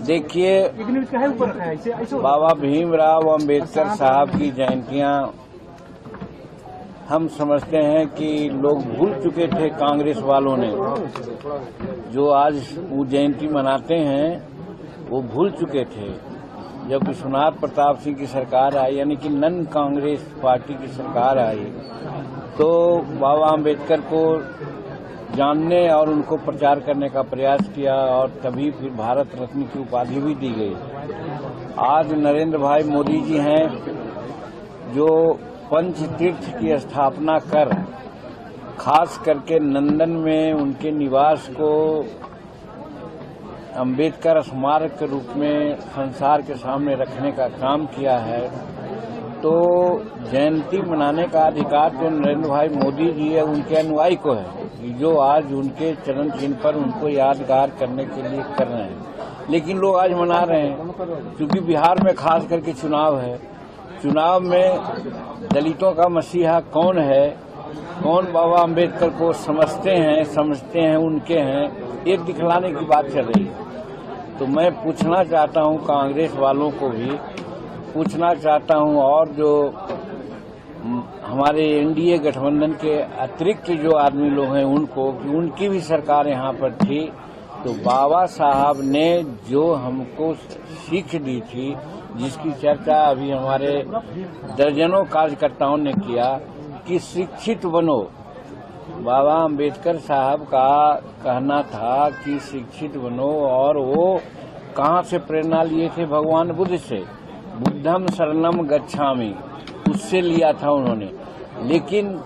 देखिए, बाबा भीमराव अंबेडकर साहब की जयंतियां हम समझते हैं कि लोग भूल चुके थे। कांग्रेस वालों ने जो आज वो जयंती मनाते हैं वो भूल चुके थे। जब विश्वनाथ प्रताप सिंह की सरकार आई, यानी कि नन कांग्रेस पार्टी की सरकार आई, तो बाबा अम्बेडकर को जानने और उनको प्रचार करने का प्रयास किया और तभी फिर भारत रत्न की उपाधि भी दी गई। आज नरेंद्र भाई मोदी जी हैं जो पंच तीर्थ की स्थापना कर खास करके नंदन में उनके निवास को अंबेडकर स्मारक के रूप में संसार के सामने रखने का काम किया है। तो जयंती मनाने का अधिकार तो नरेंद्र भाई मोदी जी है, उनके अनुयायी को है, जो आज उनके चरण चिन्ह पर उनको यादगार करने के लिए कर रहे हैं। लेकिन लोग आज मना रहे हैं क्योंकि बिहार में खास करके चुनाव है। चुनाव में दलितों का मसीहा कौन है, कौन बाबा अम्बेडकर को समझते हैं उनके हैं, ये दिखलाने की बात चल रही है। तो मैं पूछना चाहता हूं, कांग्रेस वालों को भी पूछना चाहता हूं और जो हमारे एनडीए गठबंधन के अतिरिक्त जो आदमी लोग हैं उनको, कि उनकी भी सरकार यहाँ पर थी, तो बाबा साहब ने जो हमको सीख दी थी, जिसकी चर्चा अभी हमारे दर्जनों कार्यकर्ताओं ने किया कि शिक्षित बनो। बाबा अम्बेडकर साहब का कहना था कि शिक्षित बनो, और वो कहाँ से प्रेरणा लिए थे? भगवान बुद्ध से, बुद्धम शरणम गच्छामि, उससे लिया था उन्होंने। लेकिन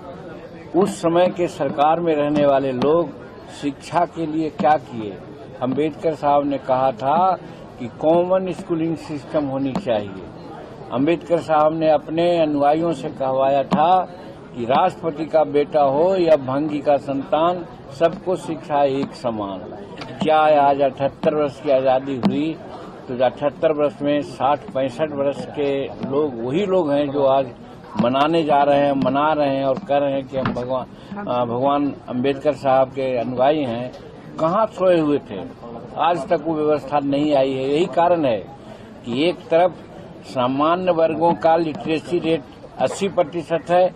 उस समय के सरकार में रहने वाले लोग शिक्षा के लिए क्या किए? अम्बेडकर साहब ने कहा था कि कॉमन स्कूलिंग सिस्टम होनी चाहिए। अम्बेडकर साहब ने अपने अनुयायियों से कहवाया था कि राष्ट्रपति का बेटा हो या भंगी का संतान, सबको शिक्षा एक समान। क्या आज 78 वर्ष की आजादी हुई तो 78 वर्ष में 60-65 वर्ष के लोग वही लोग हैं जो आज मनाने जा रहे हैं, मना रहे हैं और कह रहे हैं कि हम भगवान अम्बेडकर साहब के अनुयायी हैं। कहाँ सोए हुए थे? आज तक वो व्यवस्था नहीं आई है। यही कारण है कि एक तरफ सामान्य वर्गों का लिटरेसी रेट 80% है,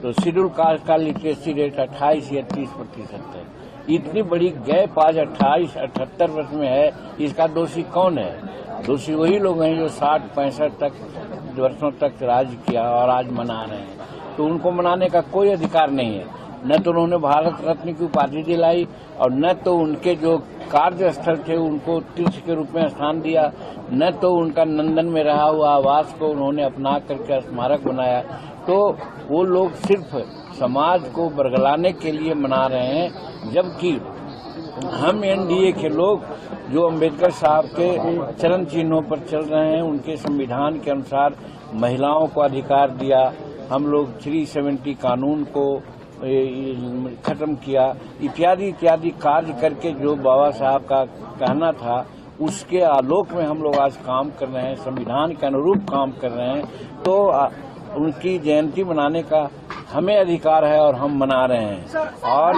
तो शेड्यूल कास्ट का लिटरेसी रेट 28 या 30% है। इतनी बड़ी गैप आज 28-78 वर्ष में है। इसका दोषी कौन है? दोषी वही लोग हैं जो 60-65 वर्षों तक राज किया और आज मना रहे हैं। तो उनको मनाने का कोई अधिकार नहीं है। न तो उन्होंने भारत रत्न की उपाधि दिलाई और न तो उनके जो कार्यस्थल थे उनको तीर्थ के रूप में स्थान दिया, न तो उनका नंदन में रहा हुआ आवास को उन्होंने अपना करके स्मारक बनाया। तो वो लोग सिर्फ समाज को बरगलाने के लिए मना रहे हैं, जबकि हम एनडीए के लोग जो अम्बेडकर साहब के चरण चिन्हों पर चल रहे हैं, उनके संविधान के अनुसार महिलाओं को अधिकार दिया, हम लोग 370 कानून को खत्म किया, इत्यादि इत्यादि कार्य करके जो बाबा साहब का कहना था उसके आलोक में हम लोग आज काम कर रहे हैं, संविधान के अनुरूप काम कर रहे हैं। तो उनकी जयंती मनाने का हमें अधिकार है और हम मना रहे हैं। और